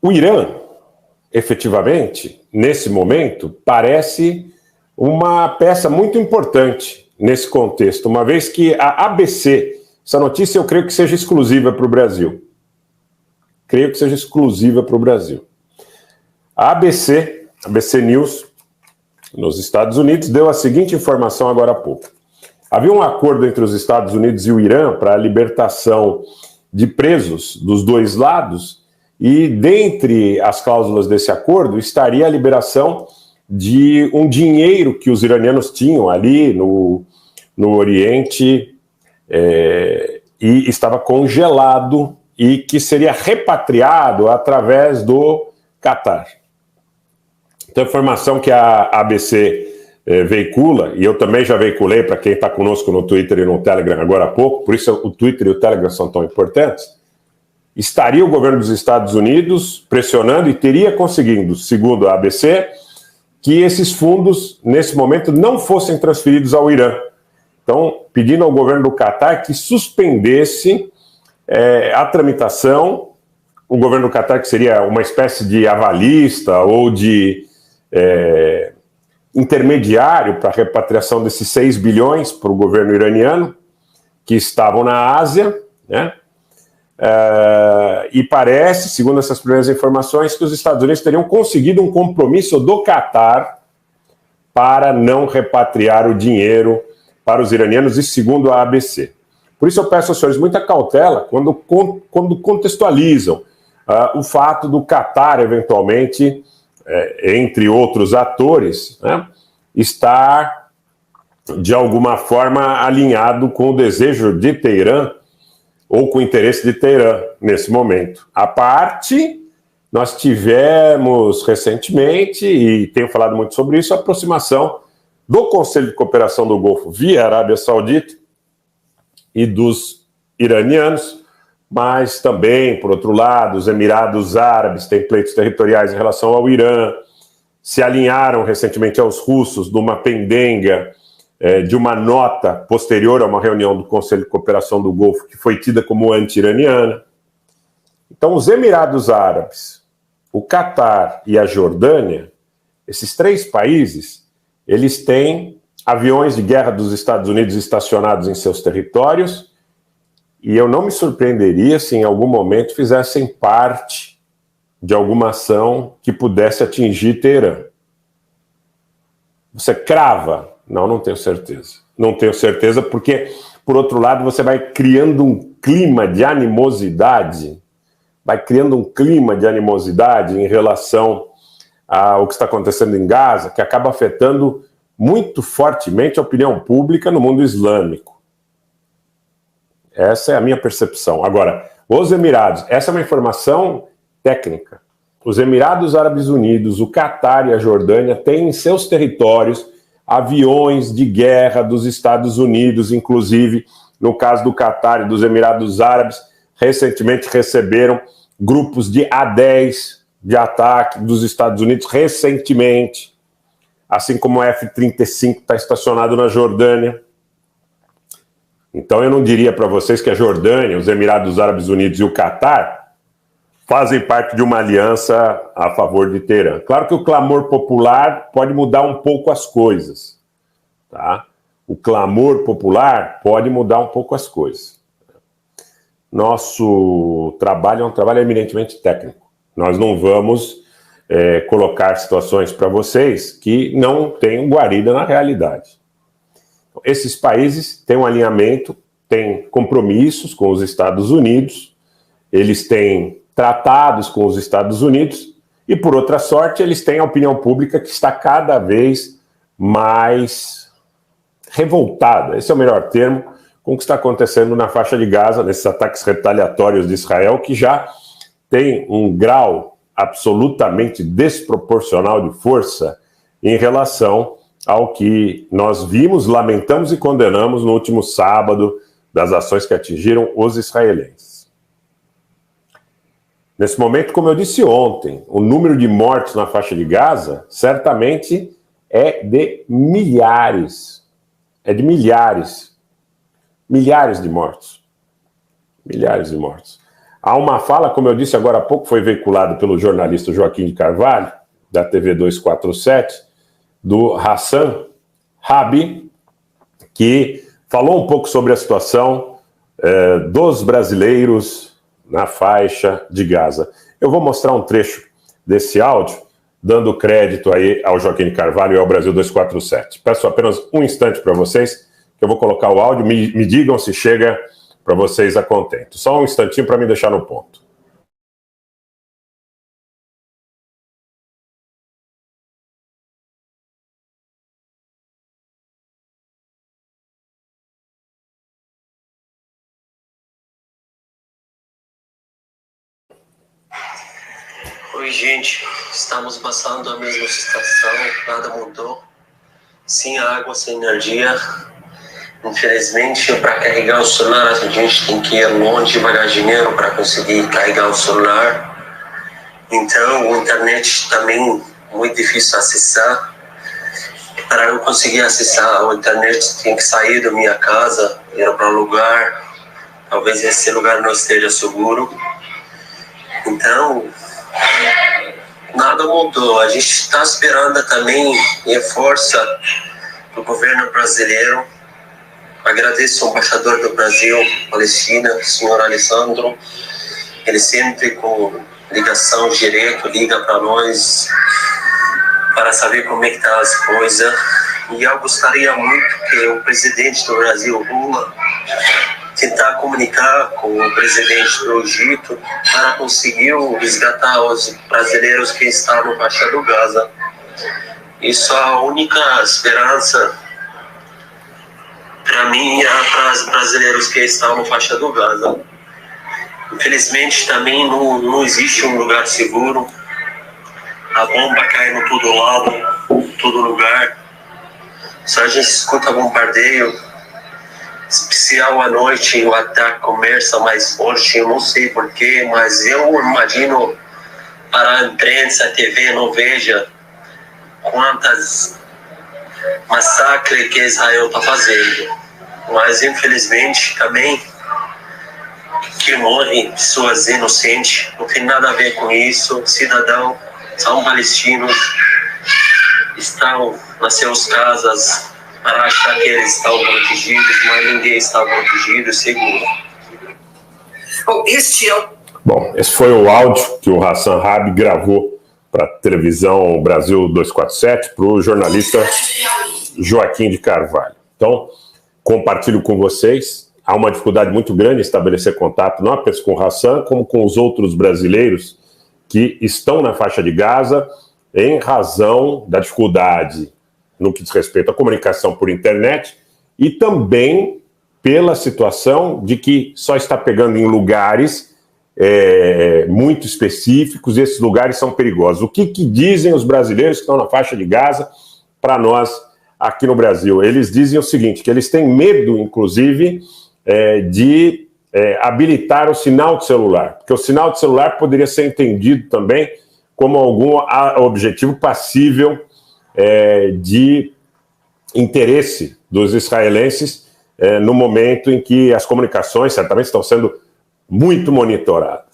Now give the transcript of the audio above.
O Irã, efetivamente, nesse momento, parece uma peça muito importante nesse contexto, uma vez que a ABC, essa notícia eu creio que seja exclusiva para o Brasil. Creio que seja exclusiva para o Brasil. A ABC News, nos Estados Unidos, deu a seguinte informação agora há pouco. Havia um acordo entre os Estados Unidos e o Irã para a libertação de presos dos dois lados, e dentre as cláusulas desse acordo estaria a liberação de um dinheiro que os iranianos tinham ali no Oriente e estava congelado e que seria repatriado através do Catar. Então, a informação que a ABC veicula, e eu também já veiculei para quem está conosco no Twitter e no Telegram agora há pouco, por isso o Twitter e o Telegram são tão importantes, estaria o governo dos Estados Unidos pressionando e teria conseguido, segundo a ABC, que esses fundos, nesse momento, não fossem transferidos ao Irã. Então, pedindo ao governo do Catar que suspendesse a tramitação, o governo do Catar, que seria uma espécie de avalista ou de intermediário para a repatriação desses 6 bilhões para o governo iraniano, que estavam na Ásia, né? E parece, segundo essas primeiras informações, que os Estados Unidos teriam conseguido um compromisso do Catar para não repatriar o dinheiro para os iranianos, e segundo a ABC. Por isso eu peço aos senhores muita cautela quando contextualizam o fato do Catar, eventualmente, entre outros atores, né, estar, de alguma forma, alinhado com o desejo de Teherã ou com o interesse de Teherã nesse momento. À parte, nós tivemos recentemente, e tenho falado muito sobre isso, a aproximação do Conselho de Cooperação do Golfo via Arábia Saudita e dos iranianos, mas também, por outro lado, os Emirados Árabes têm pleitos territoriais em relação ao Irã, se alinharam recentemente aos russos numa pendenga de uma nota posterior a uma reunião do Conselho de Cooperação do Golfo que foi tida como anti-iraniana. Então, os Emirados Árabes, o Catar e a Jordânia, esses 3 países, eles têm aviões de guerra dos Estados Unidos estacionados em seus territórios, e eu não me surpreenderia se em algum momento fizessem parte de alguma ação que pudesse atingir Teherã. Você crava? Não, não tenho certeza. Não tenho certeza porque, por outro lado, você vai criando um clima de animosidade, em relação ao que está acontecendo em Gaza, que acaba afetando muito fortemente a opinião pública no mundo islâmico. Essa é a minha percepção. Agora, os Emirados, essa é uma informação técnica. Os Emirados Árabes Unidos, o Catar e a Jordânia têm em seus territórios aviões de guerra dos Estados Unidos, inclusive, no caso do Catar e dos Emirados Árabes, recentemente receberam grupos de A-10 de ataque dos Estados Unidos, recentemente, assim como o F-35 está estacionado na Jordânia. Então eu não diria para vocês que a Jordânia, os Emirados Árabes Unidos e o Catar fazem parte de uma aliança a favor de Teherã. Claro que o clamor popular pode mudar um pouco as coisas, tá? O clamor popular pode mudar um pouco as coisas. Nosso trabalho é um trabalho eminentemente técnico. Nós não vamos colocar situações para vocês que não tenham guarida na realidade. Esses países têm um alinhamento, têm compromissos com os Estados Unidos, eles têm tratados com os Estados Unidos e, por outra sorte, eles têm a opinião pública que está cada vez mais revoltada, esse é o melhor termo, com o que está acontecendo na faixa de Gaza, nesses ataques retaliatórios de Israel, que já tem um grau absolutamente desproporcional de força em relação ao que nós vimos, lamentamos e condenamos no último sábado das ações que atingiram os israelenses. Nesse momento, como eu disse ontem, o número de mortes na faixa de Gaza certamente é de milhares. É de milhares. Milhares de mortos. Milhares de mortos. Há uma fala, como eu disse agora há pouco, foi veiculado pelo jornalista Joaquim de Carvalho, da TV 247, do Hassan Rabi, que falou um pouco sobre a situação dos brasileiros na faixa de Gaza. Eu vou mostrar um trecho desse áudio, dando crédito aí ao Joaquim de Carvalho e ao Brasil 247. Peço apenas um instante para vocês, que eu vou colocar o áudio, me digam se chega para vocês a contento. Só um instantinho para me deixar no ponto. Oi, gente, estamos passando a mesma situação, nada mudou, sem água, sem energia. Infelizmente, para carregar o celular, a gente tem que ir longe, pagar dinheiro para conseguir carregar o celular. Então, a internet também muito difícil acessar. Para eu conseguir acessar a internet, tem que sair da minha casa, ir para um lugar. Talvez esse lugar não esteja seguro. Então, nada mudou. A gente está esperando também a força do governo brasileiro. Agradeço ao embaixador do Brasil, Palestina, o senhor Alessandro. Ele sempre com ligação direto, liga para nós para saber como é que tá as coisas. E eu gostaria muito que o presidente do Brasil, Lula, tentar comunicar com o presidente do Egito para conseguir resgatar os brasileiros que estão no faixa do Gaza. Isso é a única esperança para mim e para os brasileiros que estão no faixa do Gaza. Infelizmente também não existe um lugar seguro. A bomba cai no todo lado, todo lugar. Só a gente escuta bombardeio. Especial à noite, o ataque começa mais forte, eu não sei porquê, mas eu imagino para a imprensa, a TV não veja quantas massacres que Israel está fazendo. Mas infelizmente também que morrem pessoas inocentes, não tem nada a ver com isso. Cidadãos são palestinos, estão nas suas casas para achar que eles estão protegidos, mas ninguém está protegido, seguro. Bom, esse foi o áudio que o Hassan Rabi gravou para a televisão Brasil 247, para o jornalista Joaquim de Carvalho. Então, compartilho com vocês. Há uma dificuldade muito grande em estabelecer contato, não apenas com o Hassan, como com os outros brasileiros que estão na faixa de Gaza, em razão da dificuldade no que diz respeito à comunicação por internet e também pela situação de que só está pegando em lugares muito específicos, e esses lugares são perigosos. O que dizem os brasileiros que estão na faixa de Gaza para nós aqui no Brasil? Eles dizem o seguinte, que eles têm medo, inclusive, de habilitar o sinal de celular, porque o sinal de celular poderia ser entendido também como algum objetivo passível de interesse dos israelenses no momento em que as comunicações certamente estão sendo muito monitoradas.